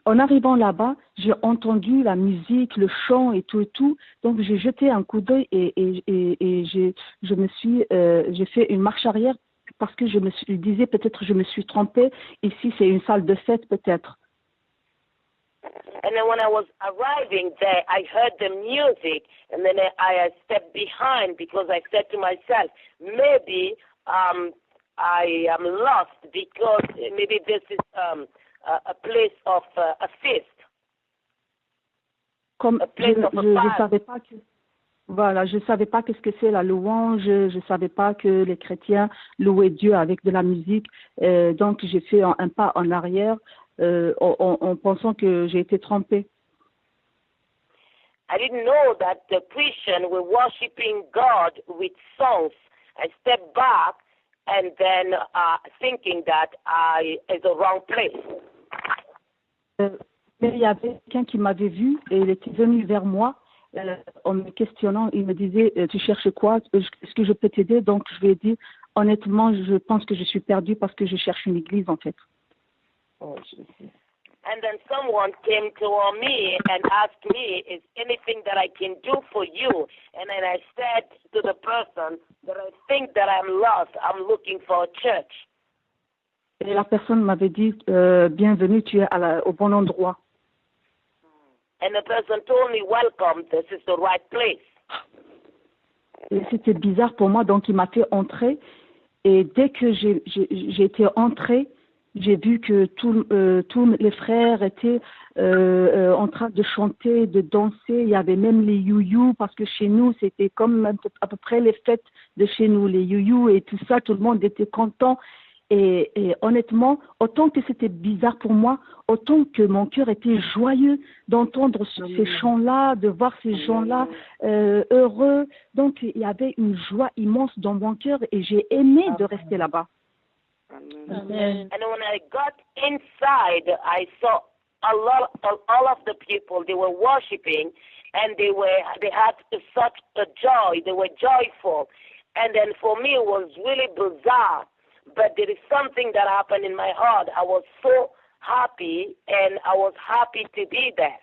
En arrivant là-bas, j'ai entendu la musique, le chant et tout et tout. Donc j'ai jeté un coup d'œil et j'ai fait une marche arrière parce que je disais peut-être je me suis trompée. Ici c'est une salle de fête peut-être. And then when I was arriving there, I heard the music, and then I stepped behind because I said to myself, maybe I am lost because maybe this is a place of a feast. Comme je savais pas que voilà, je savais pas qu'est-ce que c'est la louange, je savais pas que les chrétiens louaient Dieu avec de la musique, donc j'ai fait un pas en arrière en pensant que j'ai été trompée. I didn't know that the Christians were worshiping God with songs. I stepped back and then thinking that I is the wrong place. Mais il y avait quelqu'un qui m'avait vu et il était venu vers moi en me questionnant. Il me disait, tu cherches quoi? Est-ce que je peux t'aider? Donc je lui ai dit, honnêtement, je pense que je suis perdue parce que je cherche une église en fait. And then someone came to me and asked me, is anything that I can do for you? And then I said to the person that I think that I'm lost. I'm looking for a church. Et la personne m'avait dit, bienvenue, tu es au bon endroit. And the person told me, welcome, this is the right place. Et c'était bizarre pour moi, donc il m'a fait entrer. Et dès que j'ai été entrée, j'ai vu que tous les frères étaient en train de chanter, de danser. Il y avait même les you-you, parce que chez nous, c'était comme à peu près les fêtes de chez nous, les you-you et tout ça. Tout le monde était content. Et honnêtement, autant que c'était bizarre pour moi, autant que mon cœur était joyeux d'entendre ces chants-là, de voir ces gens-là heureux. Donc, il y avait une joie immense dans mon cœur et j'ai aimé de rester là-bas. Amen. And when I got inside, I saw all of the people. They were worshiping, and they had such a joy. They were joyful, and then for me it was really bizarre. But there is something that happened in my heart. I was so happy, and I was happy to be there.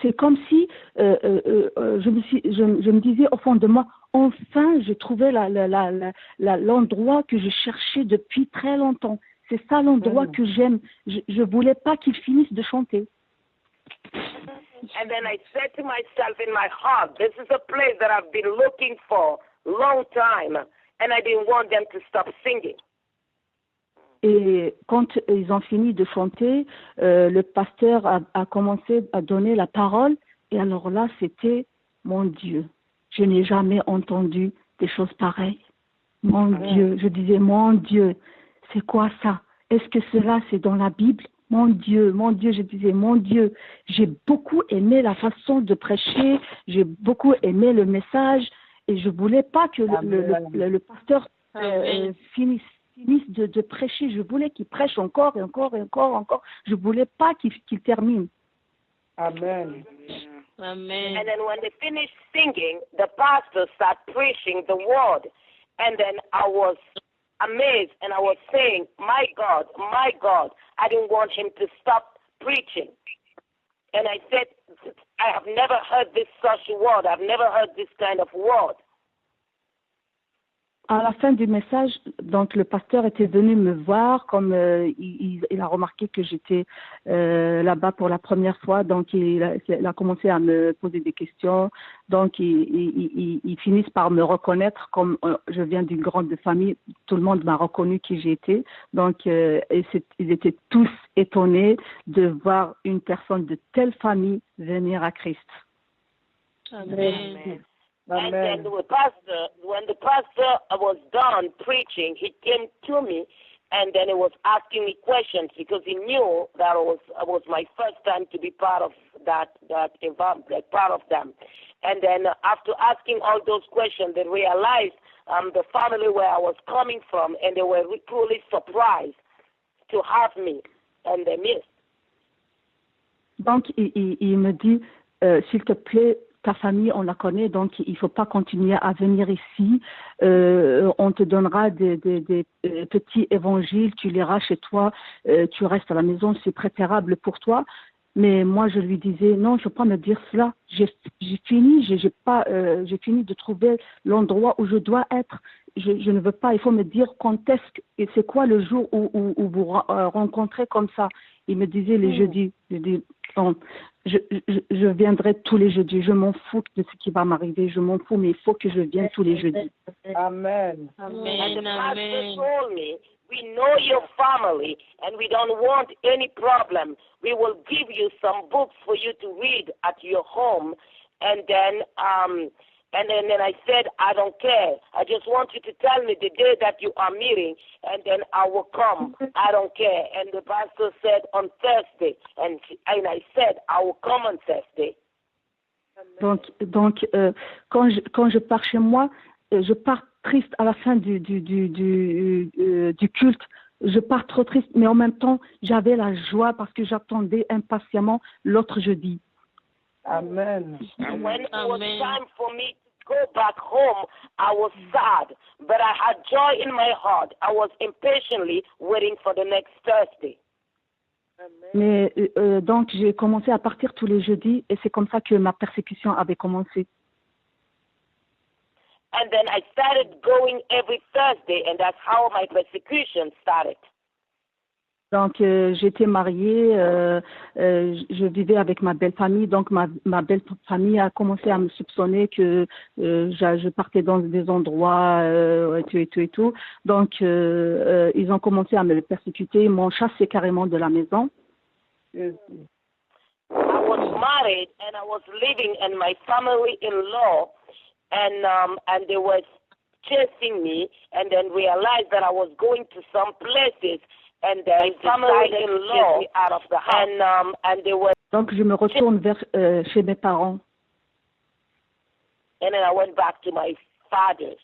C'est comme si je me disais au fond de moi, enfin, j'ai trouvé l'endroit que je cherchais depuis très longtemps. C'est ça l'endroit que j'aime. Je voulais pas qu'ils finissent de chanter. And then I said to myself in my heart, this is a place that I've been looking for a long time, and I didn't want them to stop singing. Et quand ils ont fini de chanter, le pasteur a commencé à donner la parole. Et alors là, c'était, mon Dieu, je n'ai jamais entendu des choses pareilles. Mon Dieu, je disais, mon Dieu, c'est quoi ça? Est-ce que cela, c'est dans la Bible? Mon Dieu, je disais, mon Dieu, j'ai beaucoup aimé la façon de prêcher, j'ai beaucoup aimé le message et je voulais pas que le pasteur finisse de prêcher. Je voulais qu'il prêche encore et encore et encore. Je voulais pas qu'il termine. Amen. Amen. And then when they finished singing, the pastor started preaching the word. And then I was amazed and I was saying, my God, I didn't want him to stop preaching. And I said, I have never heard this such word. I've never heard this kind of word. À la fin du message, donc le pasteur était venu me voir, comme il a remarqué que j'étais là-bas pour la première fois, donc il a commencé à me poser des questions. Donc ils finissent par me reconnaître, comme je viens d'une grande famille, tout le monde m'a reconnu qui j'étais. Donc ils étaient tous étonnés de voir une personne de telle famille venir à Christ. Amen. And then when the pastor was done preaching, he came to me and then he was asking me questions because he knew that it was my first time to be part of that environment, like part of them. And then after asking all those questions, they realized the family where I was coming from, and they were truly surprised to have me in their midst. Donc il me dit, s'il te plaît, ta famille, on la connaît, donc il ne faut pas continuer à venir ici. On te donnera des petits évangiles, tu liras chez toi, tu restes à la maison, c'est préférable pour toi. Mais moi, je lui disais, non, il ne faut pas me dire cela. J'ai fini de trouver l'endroit où je dois être. Je ne veux pas, il faut me dire quand est-ce et c'est quoi le jour où vous rencontrez comme ça. Il me disait les jeudis. Je dis, bon, je viendrai tous les jeudis. Je m'en fous de ce qui va m'arriver. Je m'en fous, mais il faut que je vienne tous les jeudis. Amen. And the pastor told me, we know your family and we don't want any problem. We will give you some books for you to read at your home. And then I said, I don't care. I just want you to tell me the day that you are meeting, and then I will come. I don't care. And the pastor said on Thursday, and I said, I will come on Thursday. Donc quand je pars chez moi, je pars triste à la fin du culte. Je pars trop triste, mais en même temps, j'avais la joie parce que j'attendais impatiemment l'autre jeudi. Amen. And when it was time for me to go back home, I was sad, but I had joy in my heart. I was impatiently waiting for the next Thursday. Mais donc, j'ai commencé à partir tous les jeudis et c'est comme ça que ma persécution avait commencé. And then I started going every Thursday, and that's how my persecution started. Donc, j'étais mariée, je vivais avec ma belle famille. Donc, ma belle famille a commencé à me soupçonner que je partais dans des endroits et tout. Donc, ils ont commencé à me persécuter. Ils m'ont chassé carrément de la maison. Yes. I was married, and I was living in my family-in-law, and they were chasing me, and then realized that I was going to some places. And my family-in-law out of the house. And they were. Donc je me retourne vers chez mes parents. And then I went back to my father's.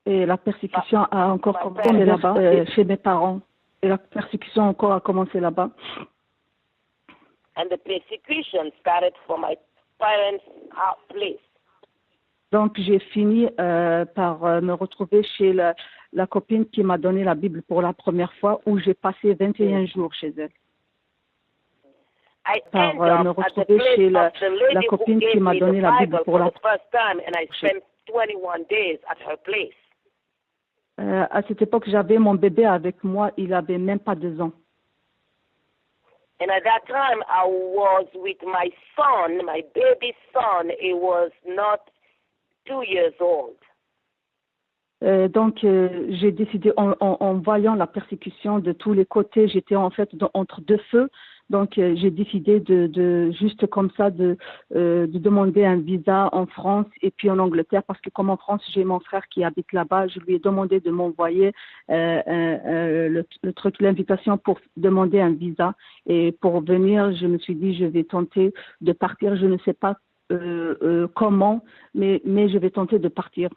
Et la persécution a encore commencé là-bas chez mes parents. Et la persécution encore a commencé là-bas. And the persecution started from my parents' place. Donc j'ai fini par me retrouver chez la copine qui m'a donné la Bible pour la première fois, où j'ai passé 21 jours chez elle. Par me retrouver chez la copine qui m'a donné la Bible pour la première fois. À cette époque, j'avais mon bébé avec moi, il avait même pas 2 ans. And at that time, I was with my son, my baby son. He was not 2 years old. Donc, j'ai décidé, en voyant la persécution de tous les côtés, j'étais en fait entre 2 feux. Donc, j'ai décidé de juste comme ça de demander un visa en France et puis en Angleterre, parce que comme en France, j'ai mon frère qui habite là-bas, je lui ai demandé de m'envoyer l'invitation pour demander un visa. Et pour venir, je me suis dit, je vais tenter de partir. Je ne sais pas comment, mais je vais tenter de partir.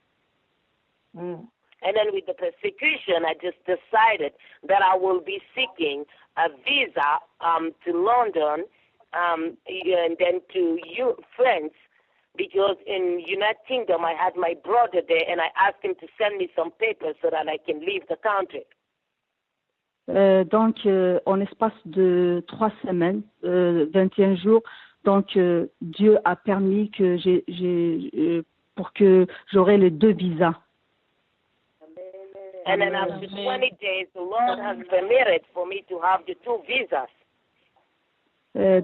And then with the persecution, I just decided that I will be seeking a visa to London and then to France, because in United Kingdom I had my brother there, and I asked him to send me some papers so that I can leave the country. Donc, en espace de 3 semaines, 21 jours, donc Dieu a permis que pour que j'aurai les 2 visas. And then after 20 days, the Lord has permitted for me to have the 2 visas.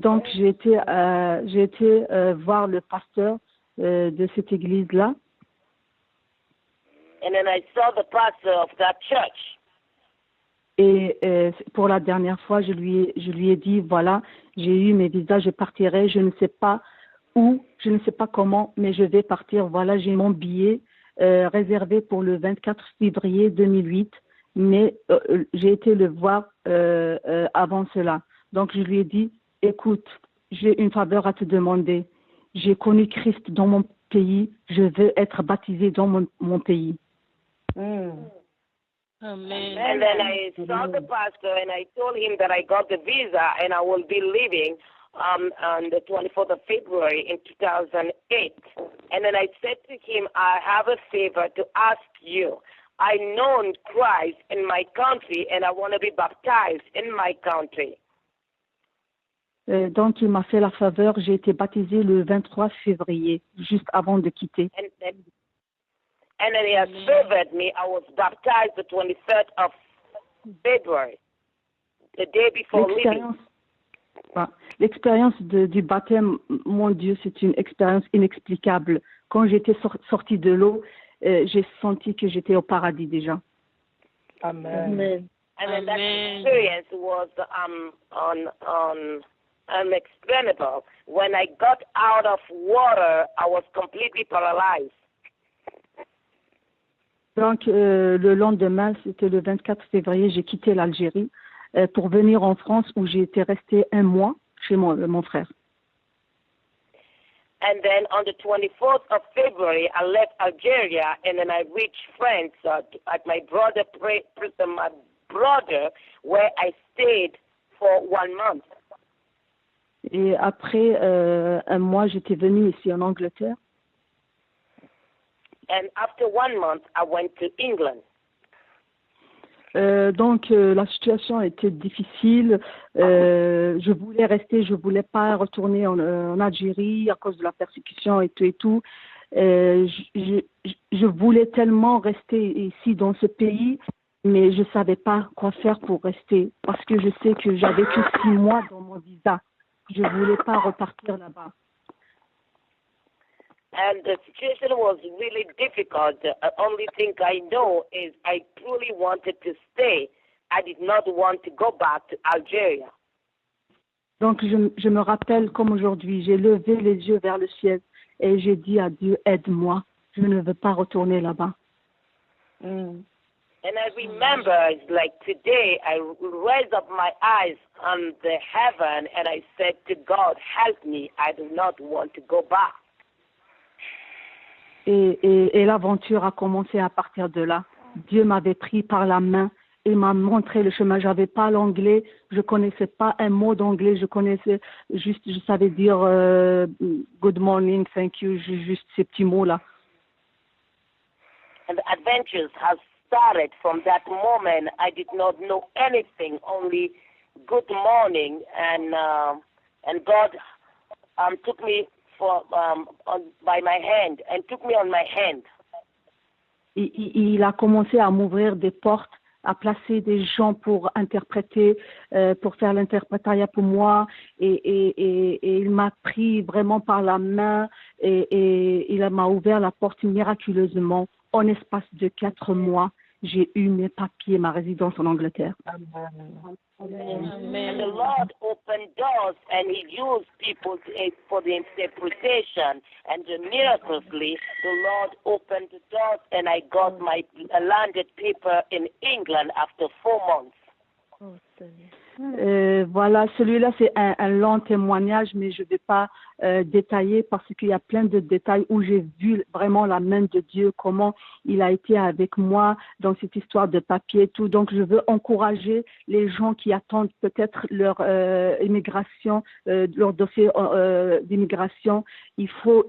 Donc, j'ai été voir le pasteur de cette église-là. And then I saw the pastor of that church. Et pour la dernière fois, je lui ai dit, voilà, j'ai eu mes visas, je partirai, je ne sais pas où, je ne sais pas comment, mais je vais partir. Voilà, j'ai mon billet réservé pour le 24 février 2008, mais j'ai été le voir avant cela. Donc, je lui ai dit, écoute, j'ai une faveur à te demander. J'ai connu Christ dans mon pays, je veux être baptisé dans mon pays. Amen. And then I saw the pastor and I told him that I got the visa and I will be leaving on the 24th of February in 2008. And then I said to him, I have a favor to ask you. I know Christ in my country and I want to be baptized in my country. Donc, il m'a fait la faveur. J'ai été baptisée le 23 février, juste avant de quitter. And then he has favored me. I was baptized the 23rd of February, the day before leaving. L'expérience du baptême, mon Dieu, c'est une expérience inexplicable. Quand j'étais sortie de l'eau, j'ai senti que j'étais au paradis déjà. Amen. And then that experience was unexplainable. When I got out of water, I was completely paralyzed. Donc, le lendemain, c'était le 24 février, j'ai quitté l'Algérie pour venir en France où j'ai été restée un mois chez mon frère. And then on the 24th of February, I left Algeria and then I reached France at my brother, where I stayed for 1 month. Et après un mois, j'étais venue ici en Angleterre. And after 1 month, I went to England. Donc la situation était difficile. Je voulais rester, je voulais pas retourner en Algérie à cause de la persécution et tout. Je voulais tellement rester ici dans ce pays, mais je savais pas quoi faire pour rester parce que je sais que j'avais que 6 mois dans mon visa. Je voulais pas repartir là-bas. And the situation was really difficult. The only thing I know is I truly wanted to stay. I did not want to go back to Algeria. Donc, je me rappelle comme aujourd'hui, j'ai levé les yeux vers le ciel et j'ai dit à Dieu, aide-moi. Je ne veux pas retourner là-bas. And I remember, like today, I raised up my eyes on the heaven and I said to God, help me. I do not want to go back. Et l'aventure a commencé à partir de là. Dieu m'avait pris par la main et m'a montré le chemin. J'avais pas l'anglais, je connaissais pas un mot d'anglais, je savais dire good morning, thank you, juste ces petits mots-là. And the adventures have started from that moment. I did not know anything, only good morning, and God took me by my hand and took me on my hand. Il a commencé à m'ouvrir des portes, à placer des gens pour interpréter, pour faire l'interprétariat pour moi, et il m'a pris vraiment par la main et il m'a ouvert la porte miraculeusement. En espace de 4 mois, j'ai eu mes papiers, ma résidence en Angleterre. Amen. And the Lord opened doors and He used people for the interpretation. And miraculously, the Lord opened the doors and I got my landed paper in England after 4 months. Voilà, celui-là c'est un long témoignage, mais je ne vais pas détailler parce qu'il y a plein de détails où j'ai vu vraiment la main de Dieu, comment il a été avec moi dans cette histoire de papier et tout. Donc je veux encourager les gens qui attendent peut-être leur immigration, leur dossier d'immigration. Il faut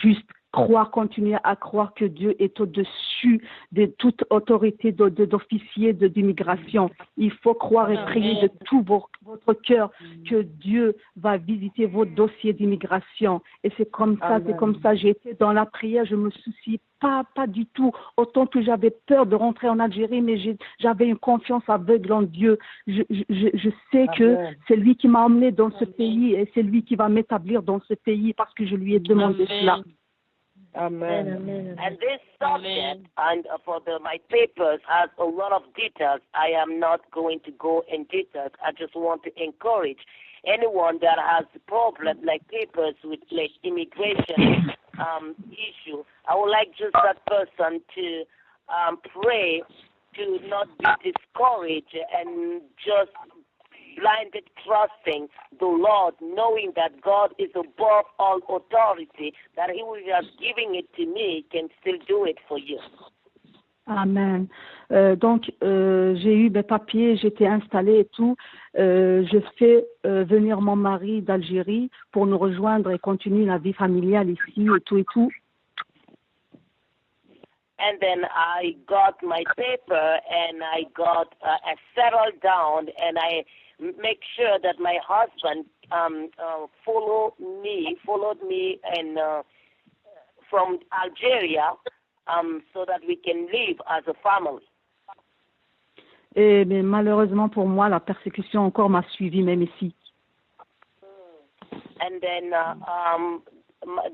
juste continuer à croire que Dieu est au-dessus de toute autorité d'officier d'immigration. Il faut croire et prier de tout votre cœur que Dieu va visiter vos dossiers d'immigration. Et c'est comme ça, j'ai été dans la prière, je me soucie pas du tout. Autant que j'avais peur de rentrer en Algérie, mais j'avais une confiance aveugle en Dieu. Je sais que c'est lui qui m'a emmené dans ce pays et c'est lui qui va m'établir dans ce pays parce que je lui ai demandé cela. Amen. And this subject and my papers has a lot of details. I am not going to go in details. I just want to encourage anyone that has a problem like papers with like immigration issue. I would like just that person to pray to not be discouraged and just blinded trusting the Lord, knowing that God is above all authority, that He will just giving it to me, can still do it for you. Amen. Donc, j'ai eu mes papiers, j'étais installée et tout. Je fais venir mon mari d'Algérie pour nous rejoindre et continuer la vie familiale ici et tout et tout. And then I got my paper and I got I settled down and I make sure that my husband followed me and from Algeria so that we can live as a family. Et mais malheureusement pour moi, la persécution encore m'a suivi même ici. And then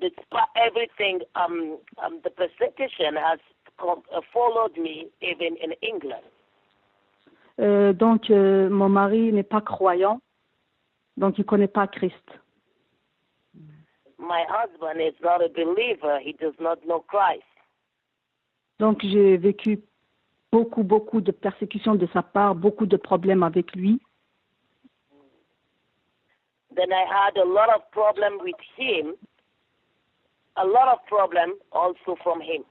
despite everything, the persecution has followed me even in England. Donc mon mari n'est pas croyant, donc il connaît pas Christ. My husband is not a believer; he does not know Christ. Donc j'ai vécu beaucoup de persécutions de sa part, beaucoup de problèmes avec lui. Then I had a lot of problem with him, a lot of problem also from him,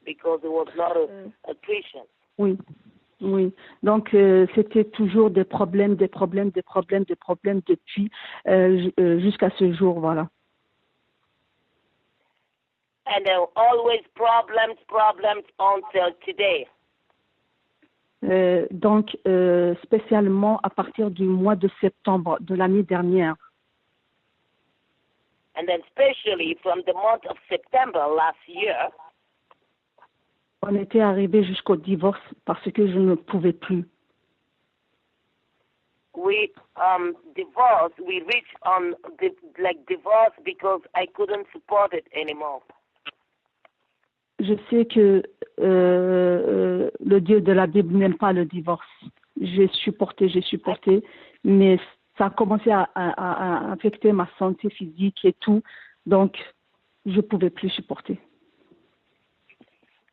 because he was not a Christian. Oui. Donc c'était toujours des problèmes depuis jusqu'à ce jour, voilà. And there were always problems until today. Donc, spécialement à partir du mois de septembre de l'année dernière. And then especially from the month of September last year. On était arrivé jusqu'au divorce parce que je ne pouvais plus. We divorced. We reached on divorce because I couldn't support it anymore. Je sais que le Dieu de la Bible n'aime pas le divorce. J'ai supporté, mais ça a commencé à affecter ma santé physique et tout, donc je ne pouvais plus supporter.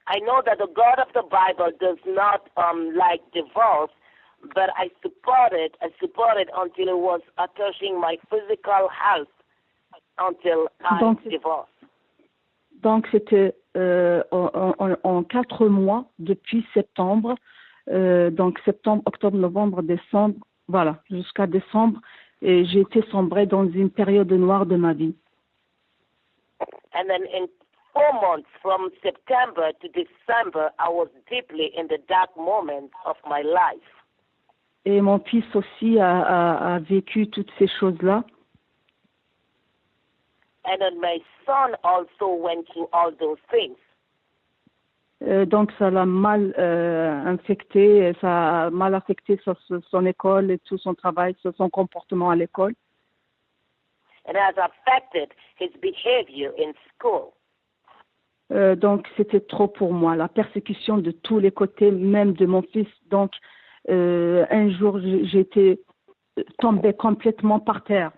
I know that the God of the Bible does not like divorce, but I supported until it was touching my physical health until I divorced. Donc c'était en 4 mois depuis septembre, donc septembre, octobre, novembre, décembre, voilà, jusqu'à décembre, et j'ai été sombrée dans une période noire de ma vie. And then in 4 months, from September to December, I was deeply in the dark moments of my life. Et mon fils aussi a vécu toutes ces choses-là. And then my son also went through all those things. Donc ça l'a mal infecté, ça a mal affecté son école et tout son travail, son comportement à l'école. It has affected his behavior in school. Donc c'était trop pour moi, la persécution de tous les côtés, même de mon fils. Donc un jour j'étais tombée complètement par terre.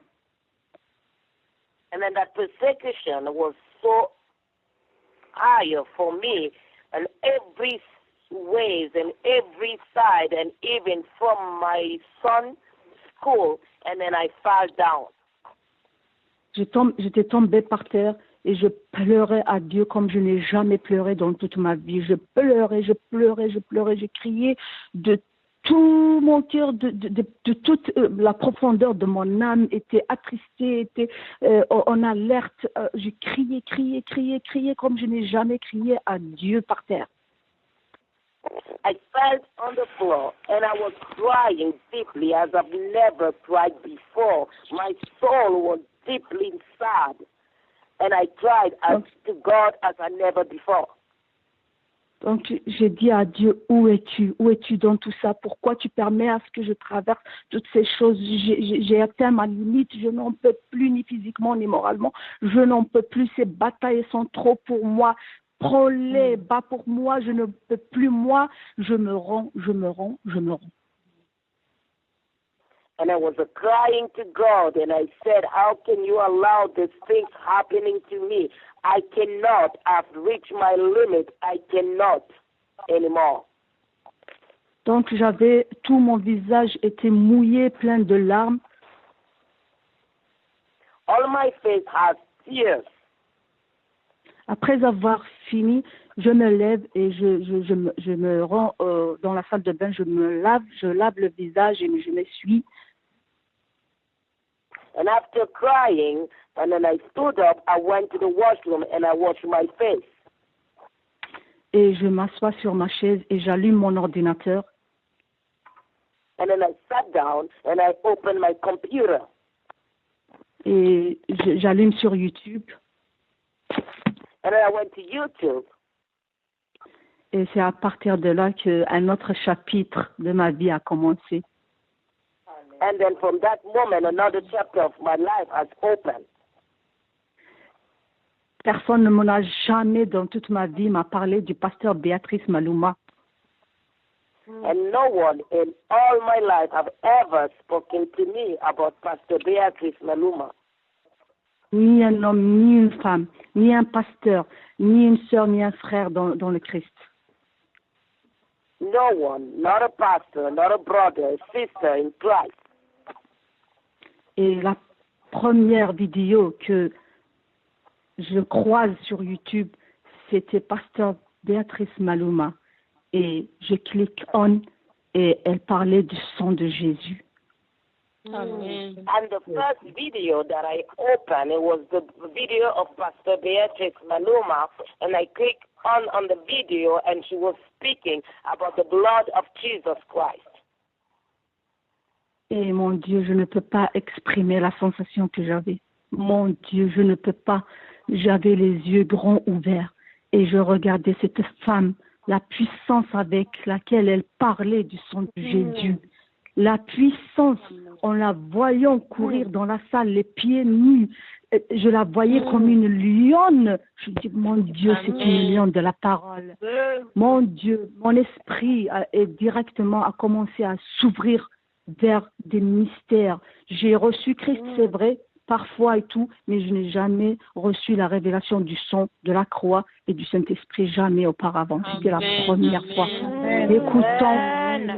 And then that persecution was so higher for me in every ways and every side, and even from my son's school, and then I fell down. J'étais tombée par terre et je pleurais à Dieu comme je n'ai jamais pleuré dans toute ma vie. Je pleurais, j'ai crié de tout mon cœur, de toute la profondeur de mon âme était attristée, était en alerte. J'ai crié comme je n'ai jamais crié à Dieu par terre. I fell on the floor and I was crying deeply as I've never cried before. My soul was deeply sad and I cried to God as I never before. Donc, j'ai dit à Dieu, où es-tu dans tout ça? Pourquoi tu permets à ce que je traverse toutes ces choses? J'ai atteint ma limite, je n'en peux plus, ni physiquement, ni moralement. Je n'en peux plus, ces batailles sont trop pour moi. Prends-les, bas pour moi, je ne peux plus, moi. Je me rends. And I was crying to God and I said, how can you allow these things happening to me? I cannot. I've reached my limit. I cannot anymore. Donc tout mon visage était mouillé, plein de larmes. All my face has tears. Après avoir fini, je me lève et je me rends dans la salle de bain, je lave le visage et je m'essuie. And after crying, and then I stood up, I went to the washroom and I washed my face. Et je m'assois sur ma chaise et j'allume mon ordinateur. And then I sat down and I opened my computer. Et j'allume sur YouTube. And then I went to YouTube. Et c'est à partir de là qu'un autre chapitre de ma vie a commencé. And then from that moment, another chapter of my life has opened. Personne ne m'en a jamais dans toute ma vie m'a parlé du pasteur Béatrice Maluma. And no one in all my life have ever spoken to me about Pastor Beatrice Maluma. Ni un homme, ni une femme, ni un pasteur, ni une sœur, ni un frère dans le Christ. No one, not a pastor, not a brother, a sister in Christ. Et la première vidéo que je croise sur YouTube, c'était pasteur Béatrice Maluma. Et je clique on et elle parlait du sang de Jésus. Amen. And the first video that I opened, it was the video of Pastor Beatrice Maluma, and I clicked on the video and she was speaking about the blood of Jesus Christ. Et mon Dieu, je ne peux pas exprimer la sensation que j'avais. Mon Dieu, je ne peux pas. J'avais les yeux grands ouverts et je regardais cette femme, la puissance avec laquelle elle parlait du sang de Jésus. La puissance, en la voyant courir dans la salle, les pieds nus, je la voyais comme une lionne. Je dis, mon Dieu, c'est une lionne de la parole. Mon Dieu, mon esprit a commencé à s'ouvrir vers des mystères. J'ai reçu Christ, c'est vrai, parfois et tout, mais je n'ai jamais reçu la révélation du sang, de la croix et du Saint-Esprit, jamais auparavant. C'était la première fois. Écoutant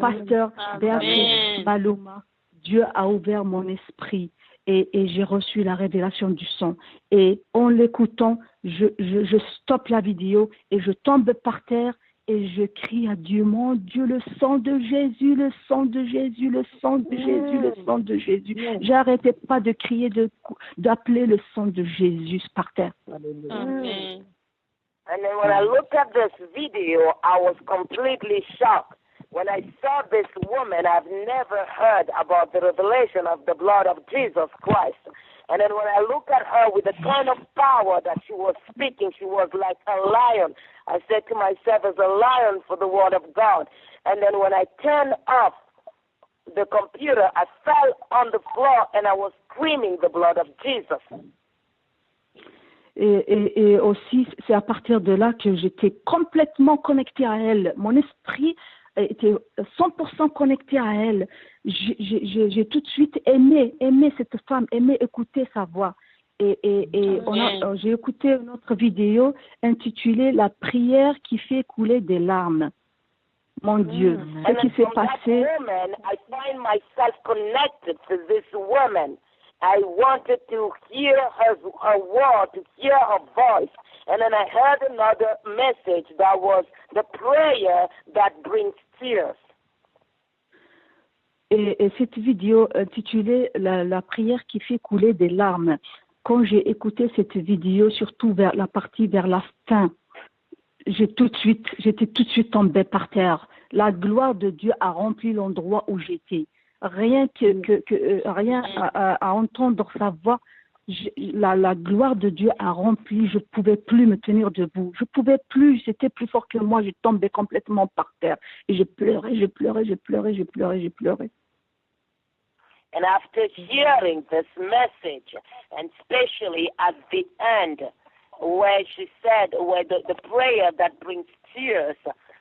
pasteur Béatrice Maluma, Dieu a ouvert mon esprit et j'ai reçu la révélation du sang. Et en l'écoutant, je stoppe la vidéo et je tombe par terre et je crie à Dieu, mon Dieu, le sang de Jésus, le sang de Jésus, le sang de Jésus, le sang de Jésus. J'arrêtais pas de crier, d'appeler le sang de Jésus par terre. Amen. And then when I looked at this video, I was completely shocked. When I saw this woman, I've never heard about the revelation of the blood of Jesus Christ. And then when I look at her with the kind of power that she was speaking, she was like a lion. I said to myself, as a lion for the word of God. And then when I turned off the computer, I fell on the floor and I was screaming the blood of Jesus. Et aussi, c'est à partir de là que j'étais complètement connectée à elle. Mon esprit était 100% connecté à elle. J'ai tout de suite aimé cette femme, aimé écouter sa voix. Et j'ai écouté une autre vidéo intitulée « La prière qui fait couler des larmes ». Mon Dieu, ce qui s'est passé... I find myself connected to this woman. I wanted to hear her word, to hear her voice. And then I heard another message that was the prayer that brings tears. Et cette vidéo intitulée la prière qui fait couler des larmes. Quand j'ai écouté cette vidéo, surtout vers la partie vers la fin, j'étais tout de suite tombée par terre. La gloire de Dieu a rempli l'endroit où j'étais. Rien à entendre sa voix, la gloire de Dieu a rempli. Je ne pouvais plus me tenir debout. Je ne pouvais plus, c'était plus fort que moi. Je tombais complètement par terre. Et je pleurais. And after hearing this message, and especially at the end, where she said, where the prayer that brings tears,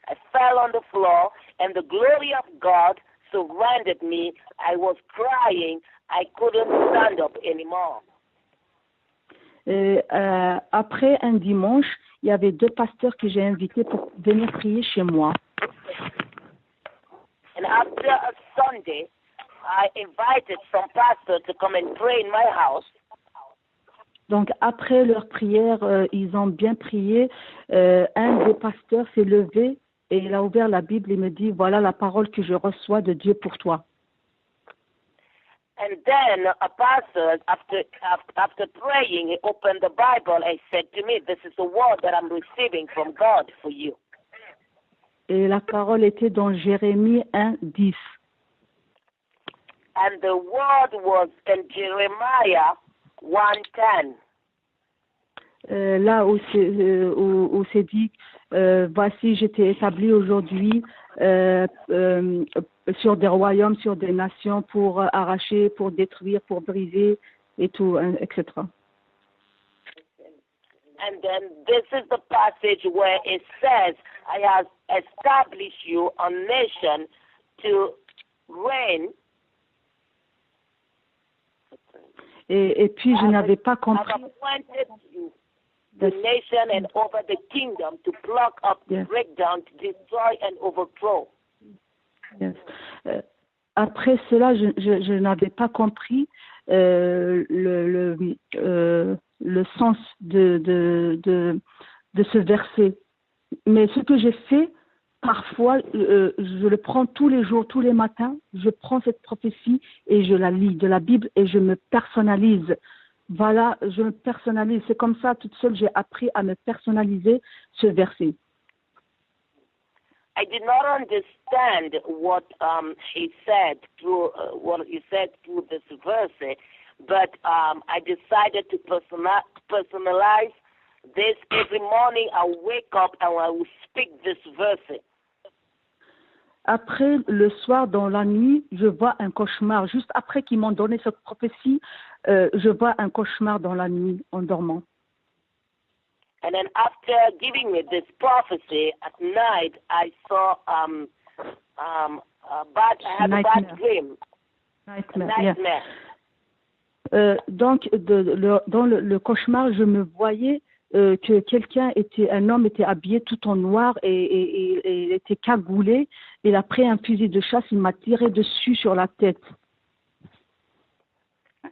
I fell on the floor, and the glory of God surrounded me. I was crying. I couldn't stand up anymore. Après un dimanche, il y avait 2 pasteurs que j'ai invités pour venir prier chez moi. And after a Sunday, I invited some pastors to come and pray in my house. Donc, après leur prière, ils ont bien prié. Un des pasteurs s'est levé et il a ouvert la Bible et me dit, voilà la parole que je reçois de Dieu pour toi. And then a pastor, after praying, he opened the Bible and said to me, this is the word that I'm receiving from God for you. Et la parole était dans Jérémie 1, 10. And the word was in Jeremiah 1:10. Là où c'est dit, voici, j'étais établi aujourd'hui sur des royaumes, sur des nations pour arracher, pour détruire, pour briser et tout, etc. And then this is the passage where it says, I have established you a nation to reign. Et puis, je n'avais pas compris. I've appointed you the nation and over the kingdom to pluck up, Yes. break down, to destroy and overthrow. Yes. Après cela, je n'avais pas compris le sens de ce verset. Mais ce que j'ai fait, parfois, je le prends tous les jours, tous les matins, je prends cette prophétie et je la lis de la Bible et je me personnalise. Voilà, je me personnalise. C'est comme ça, toute seule, j'ai appris à me personnaliser ce verset. I did not understand what he said through this verse, but I decided to personalize this. Every morning I wake up and I will speak this verse. Après, le soir, dans la nuit, je vois un cauchemar. Juste après qu'ils m'ont donné cette prophétie, je vois un cauchemar dans la nuit, en dormant. And then after giving me this prophecy at night, I saw I had a bad dream. Nightmare. Donc, dans le cauchemar, je me voyais que un homme était habillé tout en noir et il était cagoulé. Il a pris un fusil de chasse, il m'a tiré dessus sur la tête.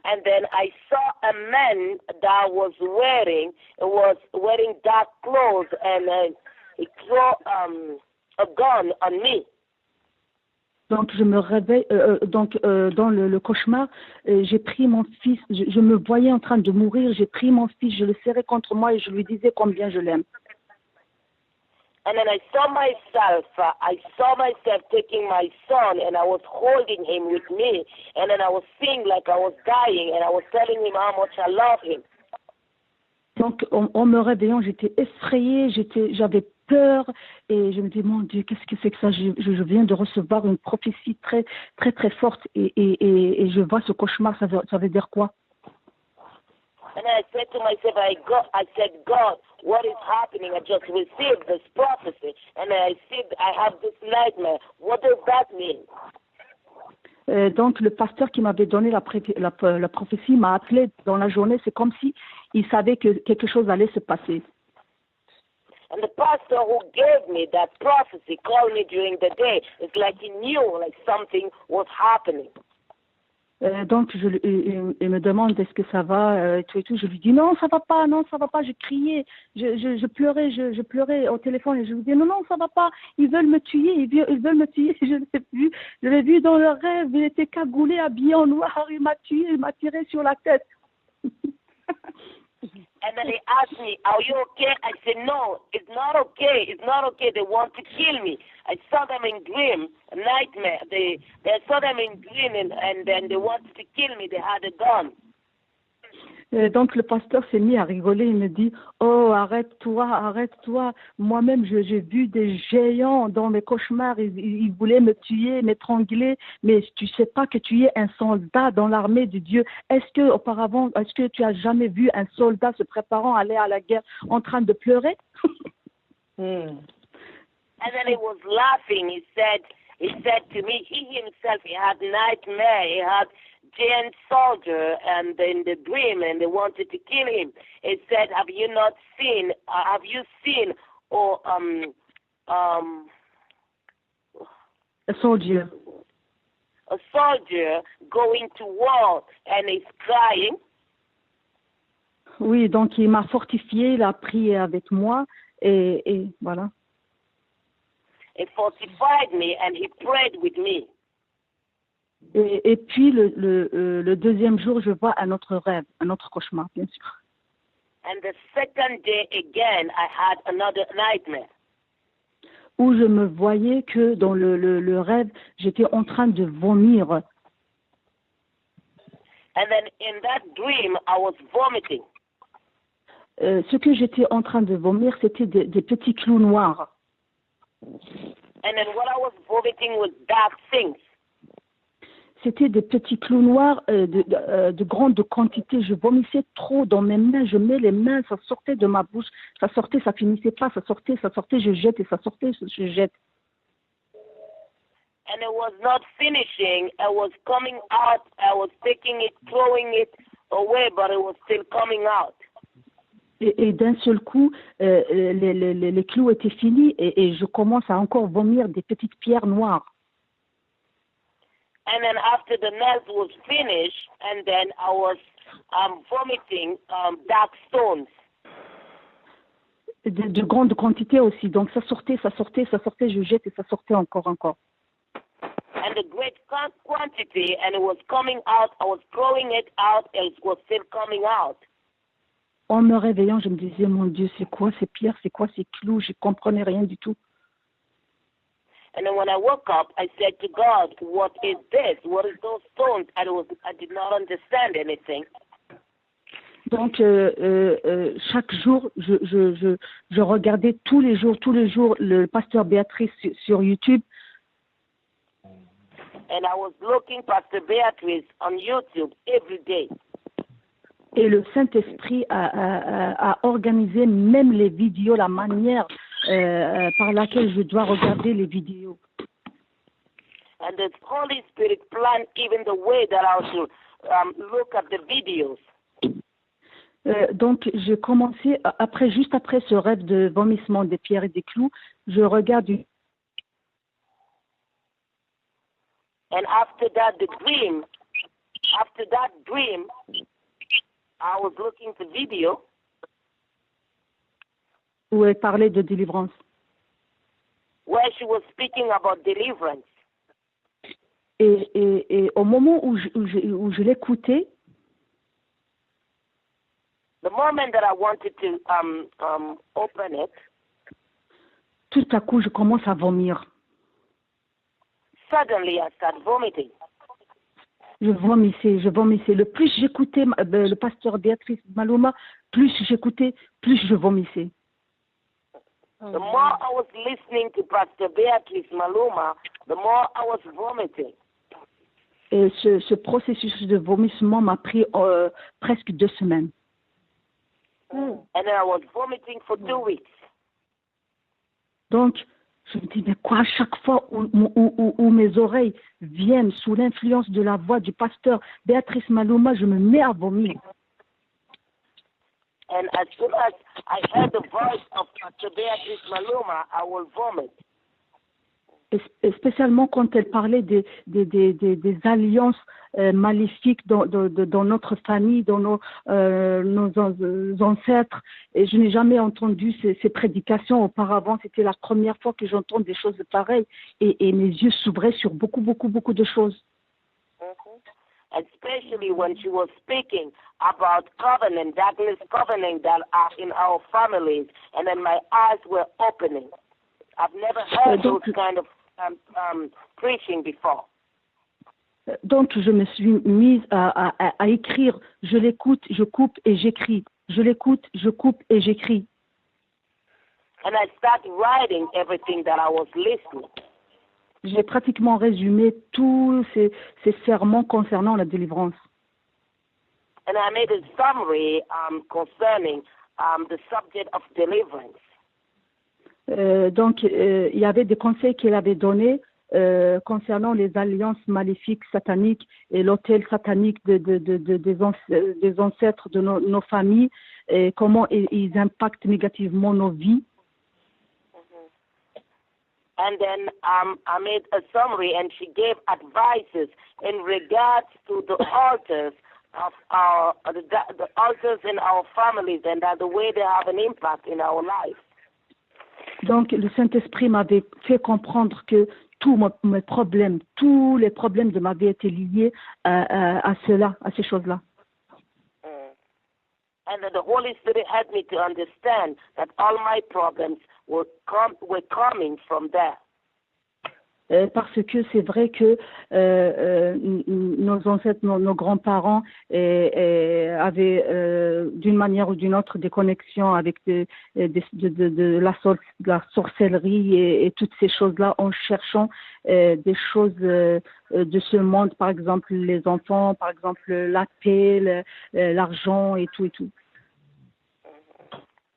And then I saw a man that was wearing dark clothes and he threw a gun on me. Donc je me réveille, dans le cauchemar, j'ai pris mon fils, je me voyais en train de mourir, j'ai pris mon fils, je le serrais contre moi et je lui disais combien je l'aime. And then I saw myself taking my son and I was holding him with me and then I was seeing like I was dying and I was telling him how much I love him. Donc en me réveillant, j'étais effrayée, j'avais peur et je me dis mon Dieu, qu'est-ce que c'est que ça? Je viens de recevoir une prophétie très très très forte et je vois ce cauchemar, ça veut dire quoi? And I said to myself, I said, God, what is happening? I just received this prophecy, and I have this nightmare. What does that mean? Donc le pasteur qui m'avait donné la prophétie m'a appelé dans la journée. C'est comme si il savait que quelque chose allait se passer. And the pastor who gave me that prophecy called me during the day. It's like he knew like something was happening. Donc, il me demande est-ce que ça va et tout. Je lui dis non, ça va pas. Je criais, je pleurais, je pleurais au téléphone et je lui dis non, ça va pas. Ils veulent me tuer, ils veulent me tuer. Je l'ai vu dans le rêve. Il était cagoulé, habillé en noir. Il m'a tué, il m'a tiré sur la tête. And then he asked me, are you okay? I said, no, it's not okay. It's not okay. They want to kill me. I saw them in dream, a nightmare. They saw them in dream and then they wanted to kill me. They had a gun. Donc le pasteur s'est mis à rigoler, il me dit « Oh, arrête-toi, moi-même j'ai vu des géants dans mes cauchemars, ils voulaient me tuer, m'étrangler, mais tu sais pas que tu es un soldat dans l'armée de Dieu. Est-ce que tu as jamais vu un soldat se préparant à aller à la guerre en train de pleurer ?» And then he was laughing, he said to me, he himself, he had nightmare, he had giant soldier and in the dream and they wanted to kill him. He said, have you seen a soldier going to war and he's crying? Oui, donc il m'a fortifié, il a prié avec moi et voilà. He fortified me and he prayed with me. Et puis le deuxième jour, je vois un autre rêve, un autre cauchemar, bien sûr. And the second day again, I had another nightmare. Où je me voyais que dans le rêve, j'étais en train de vomir. And then in that dream, I was vomiting. Ce que j'étais en train de vomir, c'était des petits clous noirs. And then what I was vomiting was dark things. C'était des petits clous noirs de grande quantité. Je vomissais trop dans mes mains. Je mets les mains, ça sortait de ma bouche. Ça sortait, ça finissait pas. Ça sortait, je jette et ça sortait, je jette. And it was not finishing. It was coming out. I was taking it, throwing it away, but it was still coming out. Et d'un seul coup, les clous étaient finis et je commence à encore vomir des petites pierres noires. And then after the nails was finished, and then I was vomiting dark stones. De grandes quantités aussi. Donc ça sortait, je jette et ça sortait encore. And a great quantity, and it was coming out. I was throwing it out, and it was still coming out. En me réveillant, je me disais, mon Dieu, c'est quoi ces pierres, c'est quoi ces clous? Je ne comprenais rien du tout. And then when I woke up, I said to God, what is this? What is those stones? I did not understand anything. Donc, chaque jour, je regardais tous les jours, le pasteur Béatrice sur YouTube. And I was looking Pastor Beatrice on YouTube every day. Et le Saint-Esprit a organisé même les vidéos, la manière par laquelle je dois regarder les vidéos. And the Holy Spirit planned even the way that I should look at the videos. Donc, j'ai commencé, juste après ce rêve de vomissement des pierres et des clous, je regarde une... And after that dream, I was looking for video. Où elle parlait de délivrance. Where she was speaking about deliverance. Et au moment où je l'écoutais, the moment that I wanted to open it, tout à coup, je commence à vomir. Suddenly, I start vomiting. Je vomissais. Le plus j'écoutais le pasteur Béatrice Maluma, plus j'écoutais, plus je vomissais. The more I was listening to Pastor Beatrice Maluma, the more I was vomiting. Et ce processus de vomissement m'a pris presque 2 semaines. And then I was vomiting for 2 weeks. Donc, je me dis, mais quoi, à chaque fois où mes oreilles viennent sous l'influence de la voix du pasteur Béatrice Maluma, je me mets à vomir. And as soon as I heard the voice of Pastor Beatrice Maluma, I will vomit. Et spécialement quand elle parlait des alliances maléfiques dans notre famille, dans nos ancêtres. Et je n'ai jamais entendu ces prédications auparavant. C'était la première fois que j'entends des choses pareilles. Et mes yeux s'ouvraient sur beaucoup de choses. Especially when she was speaking about covenant, darkness covenant that are in our families. And then my eyes were opening. I've never heard those kind of preaching before. Donc, je me suis mise à écrire. Je l'écoute, je coupe et j'écris. Je l'écoute, je coupe et j'écris. And I started writing everything that I was listening. J'ai pratiquement résumé tous ces sermons concernant la délivrance. And I made a summary concerning the subject of deliverance. Donc, il y avait des conseils qu'il avait donnés concernant les alliances maléfiques sataniques et l'autel satanique des ancêtres de nos familles et comment ils impactent négativement nos vies. And then I made a summary and she gave advices in regards to the altars of the altars in our families, and that the way they have an impact in our life. Donc, le Saint-Esprit m'avait fait comprendre que mes problèmes, tous les problèmes de ma vie étaient liés à cela, à ces choses-là. And then the Holy Spirit helped me to understand that all my problems were coming from there. Parce que c'est vrai que nos ancêtres, nos grands-parents avaient d'une manière ou d'une autre des connexions avec de la sorcellerie et toutes ces choses-là en cherchant des choses de ce monde, par exemple les enfants, par exemple la paix, l'argent et tout et tout.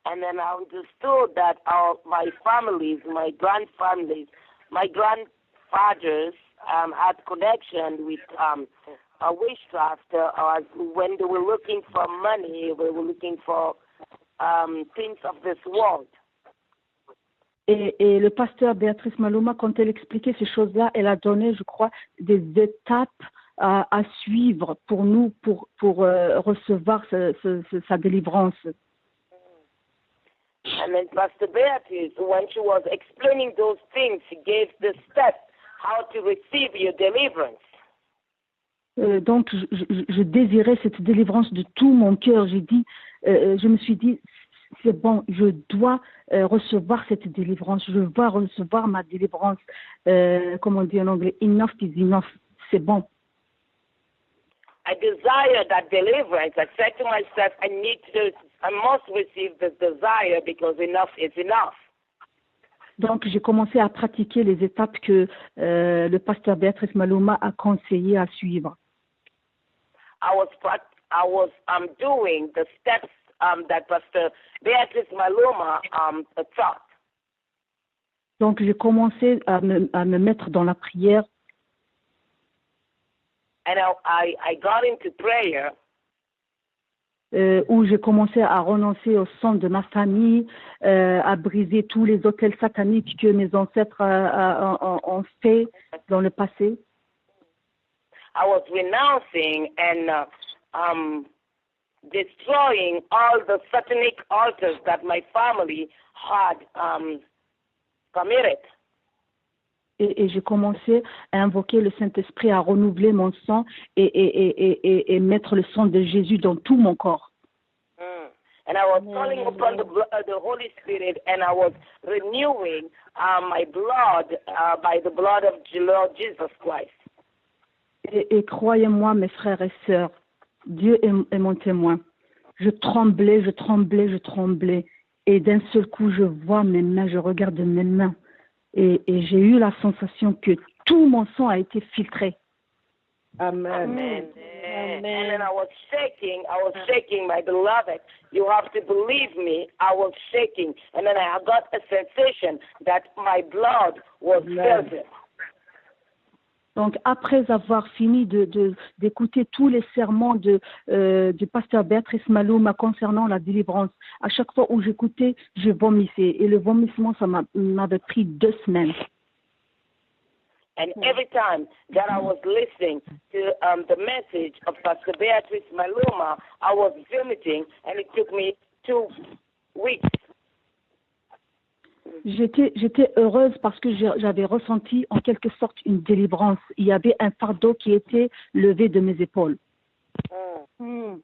And then I understood that my families, my grandfathers had connection with a witchcraft. When they were looking for money, they were looking for things of this world. Et le pasteur Béatrice Maluma, quand elle expliquait ces choses-là, elle a donné, je crois, des étapes à suivre pour nous, pour recevoir sa délivrance. And then Pastor Beatrice, when she was explaining those things, she gave the steps how to receive your deliverance. Donc, je désirais cette délivrance de tout mon cœur. Je me suis dit, c'est bon, je dois recevoir cette délivrance. Je dois recevoir ma délivrance. Comme on dit en anglais, enough is enough. C'est bon. I desire that deliverance. I said to myself, I must receive this desire because enough is enough. Donc, j'ai commencé à pratiquer les étapes que le pasteur Béatrice Maluma a conseillé à suivre. I was doing the steps that Pastor Béatrice Maluma taught. Donc, j'ai commencé à me mettre dans la prière. And I got into prayer. Où j'ai commencé à renoncer au sang de ma famille, à briser tous les autels sataniques que mes ancêtres ont fait dans le passé. I was renouncing and destroying all the satanic altars that my family had committed. Et j'ai commencé à invoquer le Saint-Esprit, à renouveler mon sang et mettre le sang de Jésus dans tout mon corps. And I was calling upon the Holy Spirit, and I was renewing my blood by the blood of the Lord Jesus Christ. Et croyez-moi, mes frères et sœurs, Dieu est mon témoin. Je tremblais. Et d'un seul coup, je vois mes mains, je regarde mes mains. Et j'ai eu la sensation que tout mon sang a été filtré. Amen. Amen. And then I was shaking, my beloved. You have to believe me, I was shaking. And then I got a sensation that my blood was filtered. Donc, après avoir fini d'écouter tous les sermons du pasteur Béatrice Maluma concernant la délivrance, à chaque fois où j'écoutais, je vomissais. Et le vomissement, ça m'avait pris 2 semaines. And every time that I was listening to the message of Pastor Béatrice Maluma, I was vomiting, and it took me 2 weeks. J'étais heureuse parce que j'avais ressenti en quelque sorte une délivrance. Il y avait un fardeau qui était levé de mes épaules. And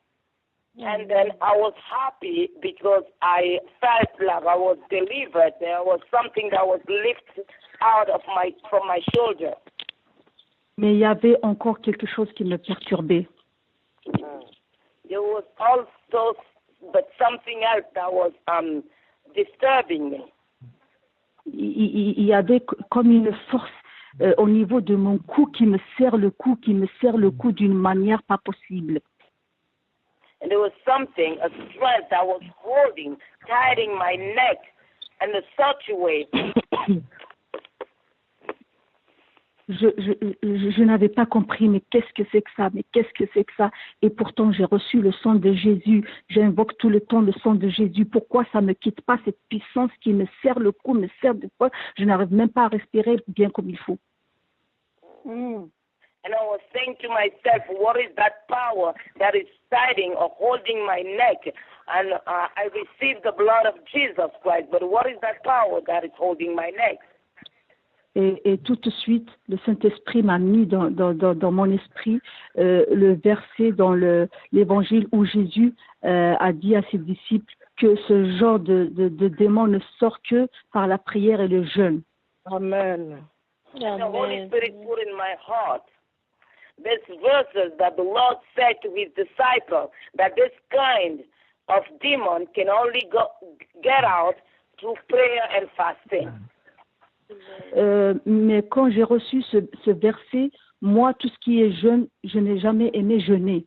then I was happy because I felt like I was delivered. There was something that was lifted out of from my shoulder. Mais il y avait encore quelque chose qui me perturbait. There was also but something else that was disturbing me. Il y avait comme une force au niveau de mon cou qui me serre le cou d'une manière pas possible. And there was something, a strength that was tightening my neck in such a way. Je n'avais pas compris, mais qu'est-ce que c'est que ça? Et pourtant, j'ai reçu le sang de Jésus. J'invoque tout le temps le sang de Jésus. Pourquoi ça ne me quitte pas, cette puissance qui me serre le cou, me serre de quoi? Je n'arrive même pas à respirer bien comme il faut. And I was saying to myself, what is that power that is fighting or holding my neck? And I received the blood of Jesus Christ, but what is that power that is holding my neck? Et tout de suite, le Saint-Esprit m'a mis dans mon esprit le verset dans l'Évangile où Jésus a dit à ses disciples que ce genre de démon ne sort que par la prière et le jeûne. Amen. The Holy Spirit put in my heart these verses that the Lord said to his disciples that this kind of demon can only get out through prayer and fasting. Mais quand j'ai reçu ce verset, moi, tout ce qui est jeûne, je n'ai jamais aimé jeûner.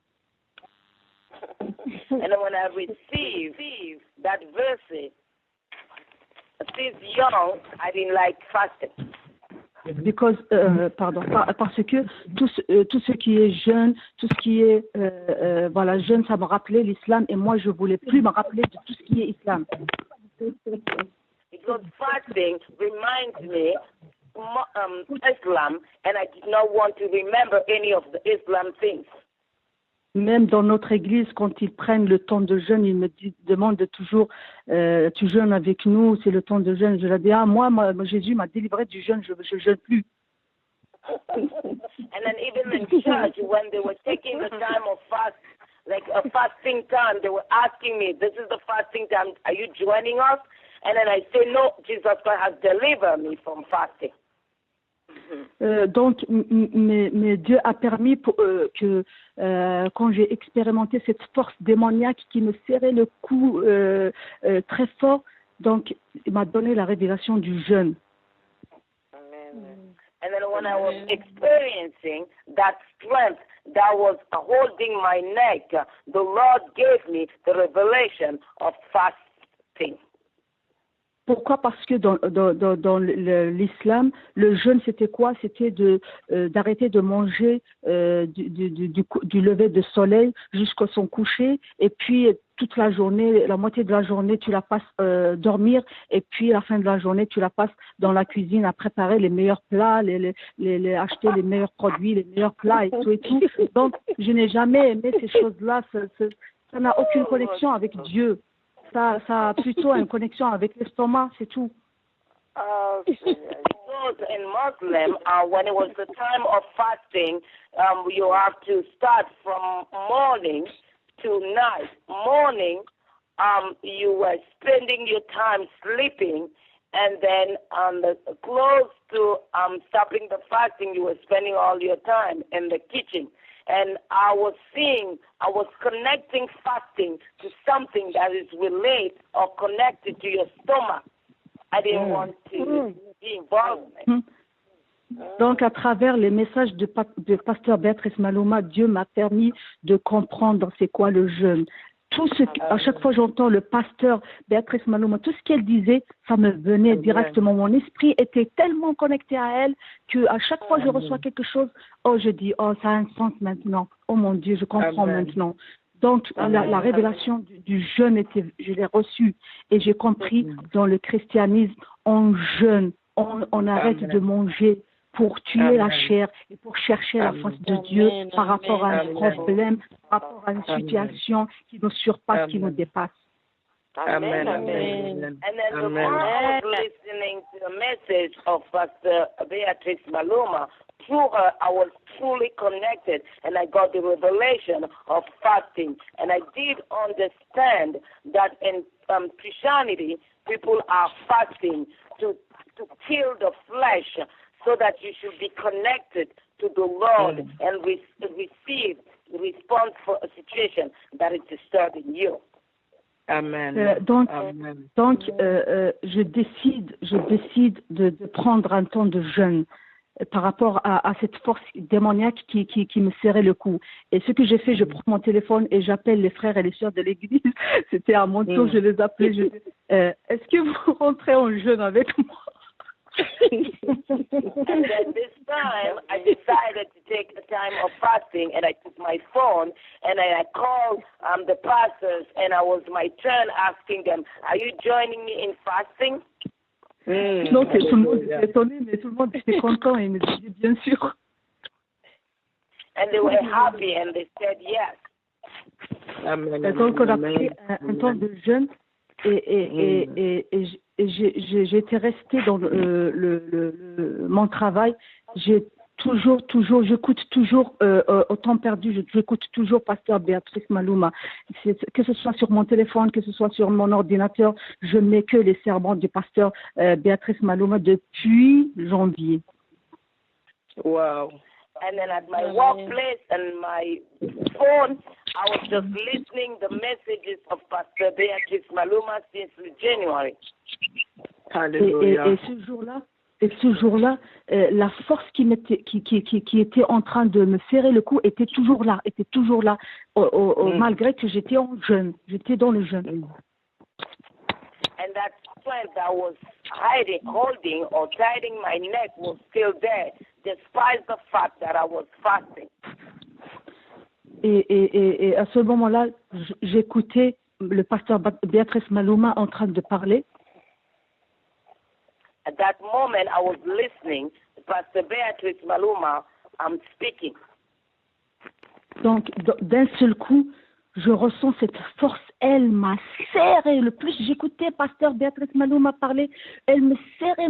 And when I received that verse, since young, I didn't like fasting. Because, parce que tout ce qui est jeûne, tout ce qui est jeûne, ça me rappelait l'islam et moi je voulais plus me rappeler de tout ce qui est islam. Because fasting reminds me Islam, and I did not want to remember any of the Islam things. Même dans notre église, quand ils prennent le temps de jeûne, ils me demandent toujours, tu jeûnes avec nous, c'est le temps de jeûne. Je leur dis, moi, Jésus m'a délivré du jeûne, je ne jeûne plus. And then even in church, when they were taking the time of fast, like a fasting time, they were asking me, this is the fasting time, are you joining us? And then I say, no, Jesus Christ has delivered me from fasting. Donc, mais Dieu a permis que quand j'ai expérimenté cette force démoniaque qui me serrait le cou très fort, donc il m'a donné la révélation du jeûne. And then when I was experiencing that strength that was holding my neck, the Lord gave me the revelation of fasting. Pourquoi? Parce que dans l'islam, le jeûne, c'était quoi? C'était d'arrêter de manger du lever de soleil jusqu'à son coucher, et puis toute la journée, la moitié de la journée, tu la passes dormir, et puis la fin de la journée, tu la passes dans la cuisine à préparer les meilleurs plats, acheter les meilleurs produits, les meilleurs plats et tout et tout. Donc, je n'ai jamais aimé ces choses-là. Ça n'a aucune connexion avec Dieu. Ça a plutôt une connexion avec l'estomac, c'est tout. Because in Muslim, when it was the time of fasting, you have to start from morning to night. Morning, you were spending your time sleeping, and then close to stopping the fasting, you were spending all your time in the kitchen. And I was connecting fasting to something that is related or connected to your stomach. I didn't want to be involved in it. Donc, à travers les messages de Pasteur Béatrice Maloma, Dieu m'a permis de comprendre c'est quoi le jeûne. À chaque fois j'entends le pasteur Béatrice Maloma, tout ce qu'elle disait, ça me venait directement. Mon esprit était tellement connecté à elle qu'à chaque fois que je reçois quelque chose, je dis, ça a un sens maintenant. Oh mon Dieu, je comprends maintenant. Donc, la révélation du jeûne, je l'ai reçue et j'ai compris dans le christianisme, on jeûne, on arrête de manger pour tuer la chair et pour chercher la face de Dieu par rapport à un problème, par rapport à une situation qui nous surpasse, qui nous dépasse. Amen. And then the more I was listening to the message of Pastor Beatrice Maloma, through her, I was truly connected, and I got the revelation of fasting. And I did understand that in Christianity, people are fasting to kill the flesh, so that you should be connected to the Lord and receive the response for a situation that is disturbing you. Amen. Donc, je décide de prendre un temps de jeûne par rapport à cette force démoniaque qui me serrait le cou. Et ce que j'ai fait, je prends mon téléphone et j'appelle les frères et les sœurs de l'église. C'était à mon tour, je les appelais. Est-ce que vous rentrez en jeûne avec moi? And at this time, I decided to take a time of fasting, and I took my phone and I called the pastors, and I was my turn asking them, "Are you joining me in fasting?" Donc tout le monde était étonné, mais tout le monde était content et me disait bien sûr. And they were happy and they said yes. Amen. Donc on a pris un temps de jeûne et j'étais restée dans mon travail. J'écoute toujours au temps perdu, j'écoute toujours Pasteur Béatrice Maluma. Que ce soit sur mon téléphone, que ce soit sur mon ordinateur, je mets que les sermons du Pasteur Béatrice Maluma depuis janvier. Wow. And then at my workplace and my phone, I was just listening the messages of Pastor Beatrice Maluma since January. Hallelujah. Et ce jour-là, la force qui était en train de me serrer le cou était toujours là, malgré que j'étais en jeûne, j'étais dans le jeûne. And that strength that was holding or guiding my neck was still there, despite the fact that I was fasting. Et à ce moment-là, j'écoutais le pasteur Béatrice Maluma en train de parler. At that moment, I was listening to Pastor Beatrice Maluma speaking. Donc, d'un seul coup, je ressens cette force. Elle m'a serré. Le plus j'écoutais Pasteur Béatrice Maluma parler, elle me serrait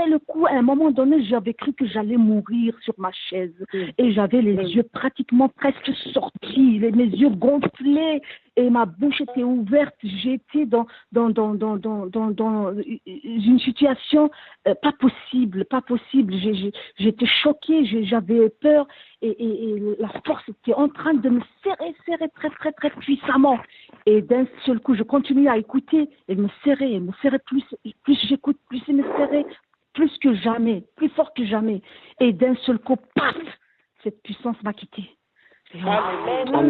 le cou. À un moment donné, j'avais cru que j'allais mourir sur ma chaise. Et j'avais les yeux pratiquement presque sortis, mes yeux gonflés. Et ma bouche était ouverte. J'étais dans une situation pas possible. J'étais choquée, j'avais peur et la force était en train de me serrer très, très, très puissamment. Et d'un seul coup, je continuais à écouter. Elle me serrait plus j'écoute, plus elle me serrait, plus que jamais, plus fort que jamais. Et d'un seul coup, paf, cette puissance m'a quitté. Amen. The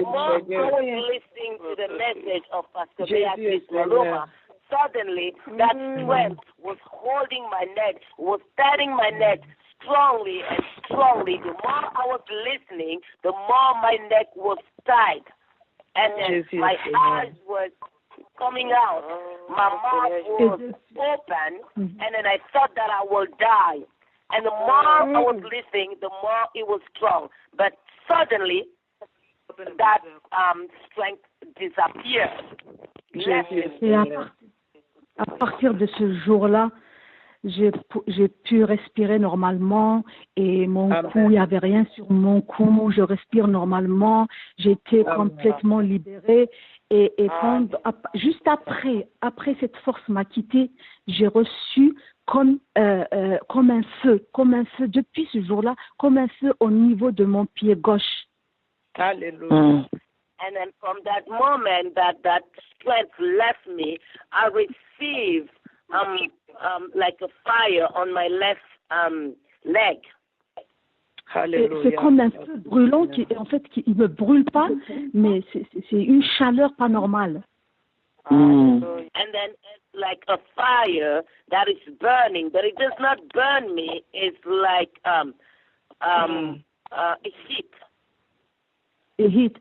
more I was listening to the message of Pastor Beatrice Maluma, suddenly that strength was holding my neck, was tighting my neck strongly and strongly. The more I was listening, the more my neck was tight. And then my eyes were coming out. My mouth was open, and then I thought that I would die. And the more I was listening, the more it was strong. But suddenly, that strength disappeared. Et à partir de ce jour-là, j'ai pu respirer normalement et mon cou, il n'y avait rien sur mon cou, je respire normalement, j'étais complètement libérée. Et juste après cette force m'a quitté, j'ai reçu comme un feu depuis ce jour-là, comme un feu au niveau de mon pied gauche. Hallelujah. And then from that moment that strength left me, I received like a fire on my left leg. C'est comme un feu brûlant qui ne me brûle pas, mais c'est une chaleur pas normale. And then it's like a fire that is burning, but it does not burn me. It's like heat. Et heat,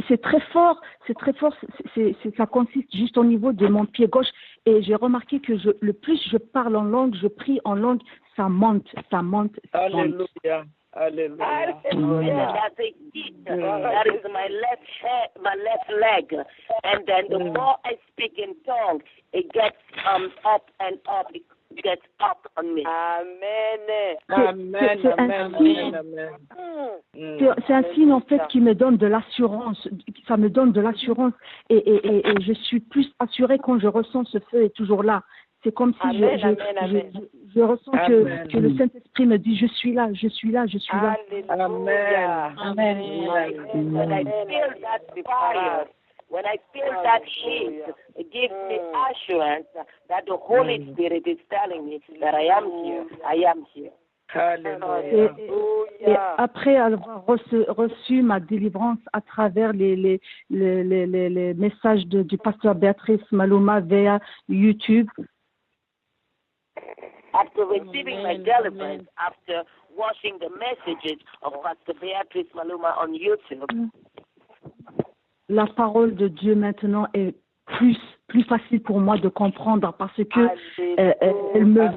c'est très fort, ça consiste juste au niveau de mon pied gauche. Et j'ai remarqué que le plus je parle en langue, je prie en langue, ça monte. Hallelujah. Hallelujah. That's a heat. That is my left leg. And then the more I speak in tongues, it gets up and up. It gets up on me. Amen. C'est un signe en fait qui me donne de l'assurance. Ça me donne de l'assurance et je suis plus assurée quand je ressens ce feu est toujours là. C'est comme si je ressens que le Saint-Esprit me dit je suis là. Amen. When I feel that fire, when I feel that heat, it gives me assurance that the Holy Spirit is telling me that I am here. Et après avoir reçu ma délivrance à travers les messages du pasteur Béatrice Maluma via YouTube. After receiving my deliverance, after watching the messages of Pastor Beatrice Maluma on YouTube, la parole de Dieu maintenant est plus plus facile pour moi de comprendre parce que elle me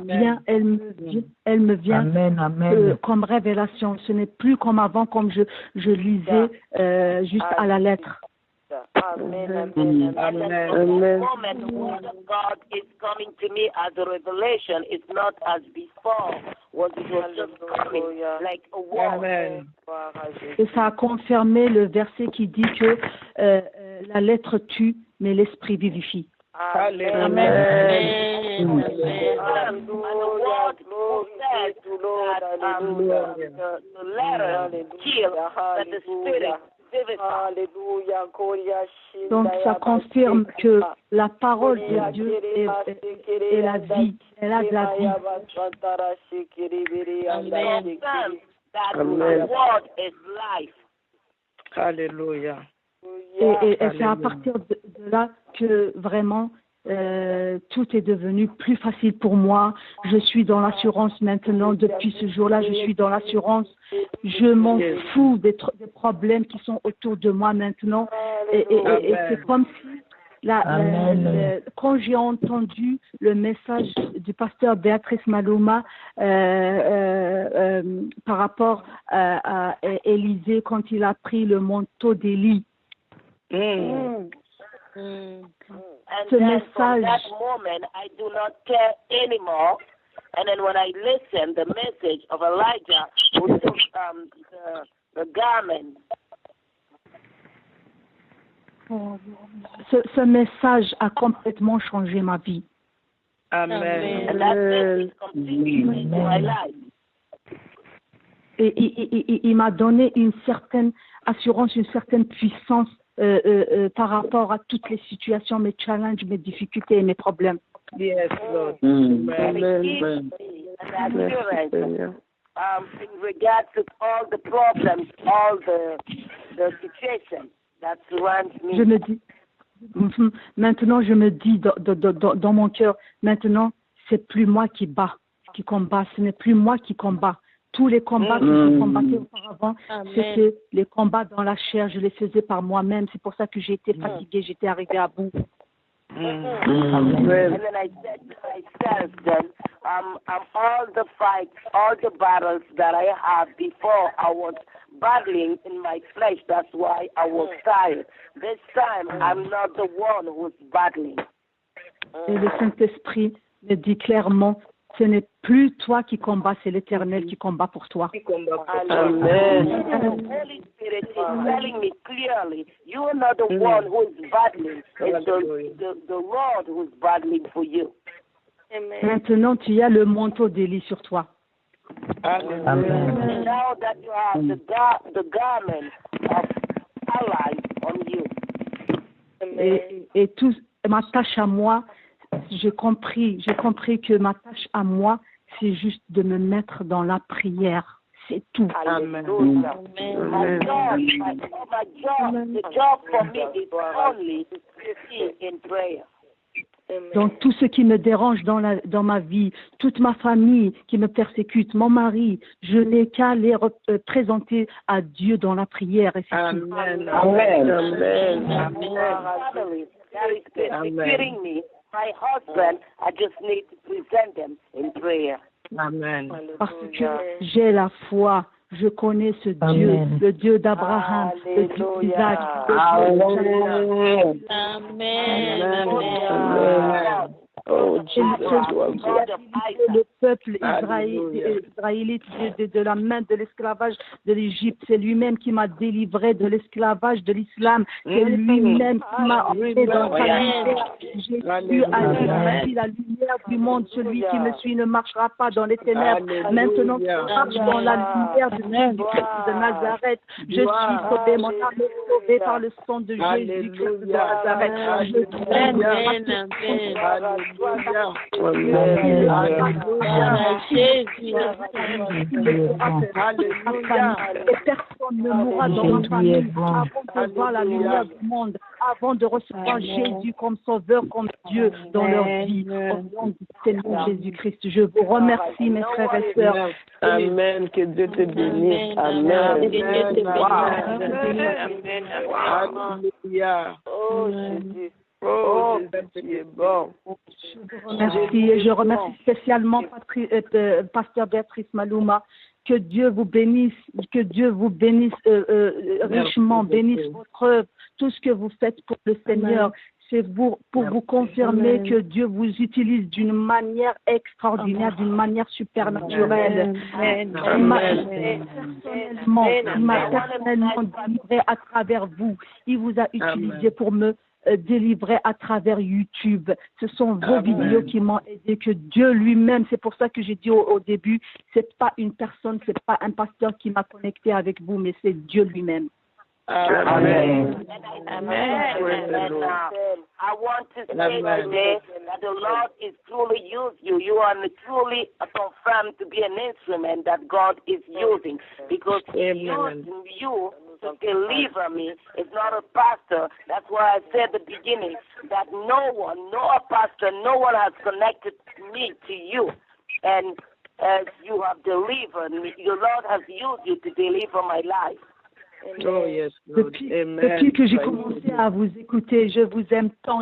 vient comme révélation. Ce n'est plus comme avant, comme je lisais juste à la lettre. Amen. Amen. Amen. The moment the word of God is coming to me as a revelation, it's not as before. Was it was just coming like a word. Et ça a confirmé le verset qui dit que la lettre tue, mais l'esprit vivifie. Amen. Amen. And the word says that the letter kills, but the spirit. Donc ça confirme que la parole de Dieu est la vie, elle a de la vie. Amen. Word is life. Alléluia. Et c'est à partir de là que vraiment tout est devenu plus facile pour moi. Je suis dans l'assurance maintenant. Depuis ce jour-là, je suis dans l'assurance. Je m'en fous des problèmes qui sont autour de moi maintenant. Et c'est comme si, quand j'ai entendu le message du pasteur Béatrice Maluma par rapport à Élisée quand il a pris le manteau d'Élie, And then from that moment, I do not care anymore. And then when I listen, the message of Elijah who took the garment. Ce message a complètement changé ma vie. Amen. And that message completely changed my life. Et il m'a donné une certaine assurance, une certaine puissance par rapport à toutes les situations, mes challenges, mes difficultés et mes problèmes. Yes, Lord. Amen. In regards to all the problems, all the situations that surround me. Je me dis, maintenant je me dis dans mon cœur, maintenant c'est plus moi qui combat, ce n'est plus moi qui combat. Tous les combats que je combattais auparavant, c'était les combats dans la chair. Je les faisais par moi-même. C'est pour ça que j'ai été fatiguée. J'étais arrivée à bout. And then I said to myself, then, all the fights, all the battles that I had before, I was battling in my flesh. That's why I was tired. This time, I'm not the one who's battling. Et le Saint-Esprit me dit clairement, ce n'est plus toi qui combats, c'est l'Éternel qui combat pour toi. Amen. The Holy Spirit is telling me clearly, you are not the one who is battling. It's the Lord who is battling for you. Maintenant, tu as le manteau d'Élie sur toi. And now that you have the garment of allies on you. Et tout ma tâche à moi, j'ai compris que ma tâche à moi, c'est juste de me mettre dans la prière. C'est tout. Amen. My job for me is only to be in prayer. Donc tout ce qui me dérange dans ma vie, toute ma famille qui me persécute, mon mari, je n'ai qu'à les présenter à Dieu dans la prière. Et c'est tout. Amen. Me, my husband, I just need to present them in prayer. Amen. Parce que j'ai la foi. Je connais ce Dieu, le Dieu d'Abraham, le Dieu d'Isaac, le Dieu Amen. Oh, Jesus. Le peuple israélite de la main de l'esclavage de l'Égypte, c'est lui-même qui m'a délivré de l'esclavage de l'islam, c'est lui-même qui m'a emmené dans sa lumière. Jésus a dit, la lumière du monde, celui qui me suit ne marchera pas dans les ténèbres. Maintenant, je marche dans la lumière du Christ de Nazareth. Je suis sauvé, mon âme est sauvée par le sang de Jésus-Christ de Nazareth. Personne ne mourra dans ma famille avant de voir la lumière du monde, avant de recevoir Jésus comme sauveur, comme Dieu dans leur vie. Au nom du Seigneur Jésus-Christ, je vous remercie, mes frères et sœurs. Amen. Que Dieu te bénisse. Amen. Alléluia. Oh, Jésus. Oh, tu es bon. Merci et je remercie spécialement Pasteur Béatrice Maluma. Que Dieu vous bénisse, richement, bénisse votre œuvre, tout ce que vous faites pour le Seigneur. C'est pour vous confirmer que Dieu vous utilise d'une manière extraordinaire, d'une manière supernaturelle. Personnellement, il m'a personnellement délivré à travers vous. Il vous a utilisé pour me délivrer à travers YouTube. Ce sont vos vidéos qui m'ont aidé, que Dieu lui-même, c'est pour ça que j'ai dit au début, c'est pas une personne, c'est pas un pasteur qui m'a connecté avec vous, mais c'est Dieu lui-même. Amen. Amen. I want to say today that the Lord is truly using you. You are truly confirmed to be an instrument that God is using, because He used you to deliver me. It's not a pastor. That's why I said at the beginning that no one, no pastor, no one has connected me to you. And as you have delivered me, your Lord has used you to deliver my life. Oh, yes, depuis que j'ai commencé à vous écouter, je vous aime tant,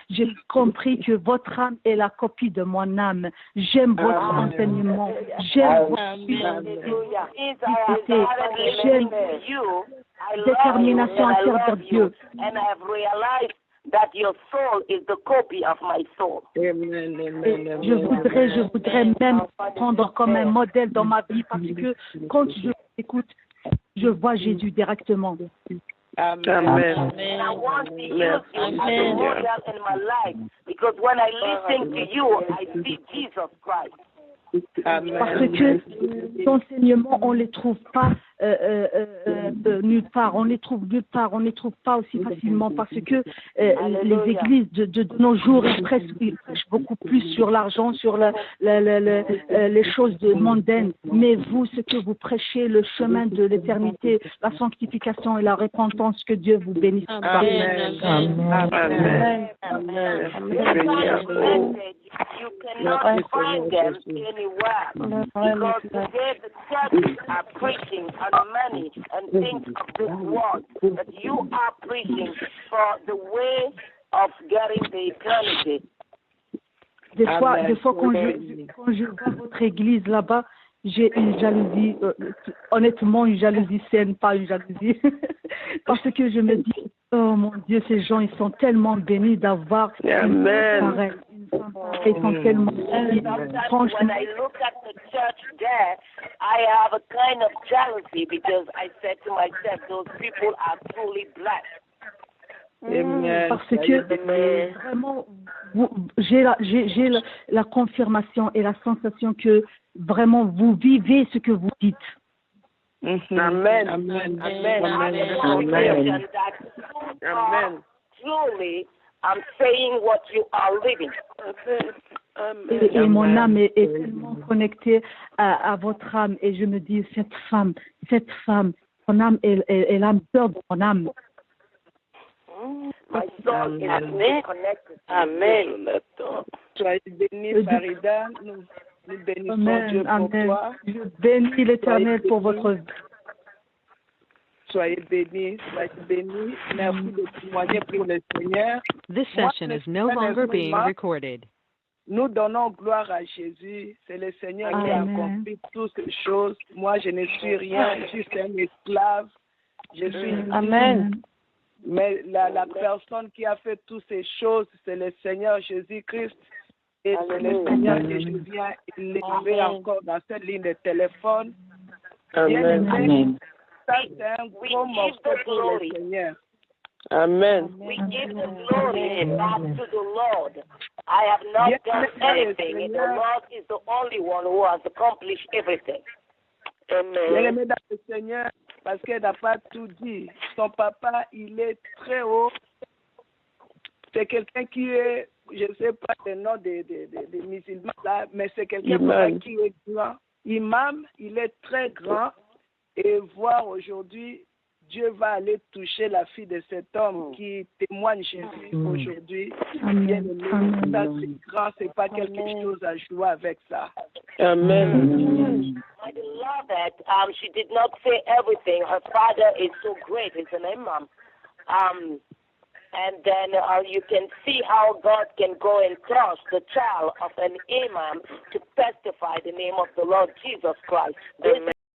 j'ai compris que votre âme est la copie de mon âme. J'aime votre enseignement, j'aime votre simplicité, j'aime détermination à servir Dieu. That your soul is the copy of my soul. Je voudrais même prendre comme un modèle dans ma vie, parce que quand je écoute, je vois Jésus directement. Amen. I want to use you as a model in my life, because when I listen to you, I see Jesus Christ. Parce que les enseignements, on ne les trouve pas nulle part. On ne les trouve nulle part. On ne les trouve pas aussi facilement, parce que les églises de nos jours, ils prêchent beaucoup plus sur l'argent, sur les choses mondaines. Mais vous, ce que vous prêchez, le chemin de l'éternité, la sanctification et la repentance, que Dieu vous bénisse. Amen. Amen. You cannot find them anywhere, because today the churches are preaching on money and things of this world, but you are preaching for the way of getting the eternity. Des fois quand je vois votre église là-bas, j'ai une jalousie, honnêtement une jalousie saine, pas une jalousie, parce que je me dis, oh mon Dieu, ces gens, ils sont tellement bénis d'avoir une femme pareille. Ils sont tellement bénis. When I look at the church there, I have a kind of jealousy, because I said to myself, those people are truly blessed. Parce que vraiment, j'ai la confirmation et la sensation que vraiment vous vivez ce que vous dites. Amen. Amen. Amen. Amen. Truly, I'm saying what you are living. Et mon âme est tellement connectée à votre âme, et je me dis, cette femme, son âme est l'âme peur de mon âme. My soul is connected. Amen. Soyez bénie, Farida. Nous bénissons Dieu pour toi. Je bénis l'Éternel pour votre vie. Soyez bénis, Merci de témoigner pour le Seigneur. This session is no longer being recorded. Nous donnons gloire à Jésus. C'est le Seigneur qui a accompli toutes ces choses. Moi, je ne suis rien. Je suis un esclave. Je suis Amen. Mais la personne qui a fait toutes ces choses, c'est le Seigneur Jésus-Christ. Et c'est le Seigneur que je viens élever encore dans cette ligne de téléphone. Amen. Ça, c'est un gros morceau pour le Seigneur. Amen. We give the glory back to the Lord. I have not done anything, and the Lord is the only one who has accomplished everything. Amen. Bien-aimé dans le Seigneur, parce qu'elle n'a pas tout dit. Son papa, il est très haut. C'est quelqu'un qui est, je ne sais pas le nom des musulmans là, mais c'est quelqu'un qui est grand. Imam, il est très grand. Et voir aujourd'hui, Dieu va aller toucher la fille de cet homme qui témoigne Jésus aujourd'hui. Ça, c'est grand, c'est pas quelque chose à jouer avec ça. Amen. I love that. She did not say everything. Her father is so great. He's an imam. And then you can see how God can go and trust the child of an imam to testify the name of the Lord Jesus Christ. This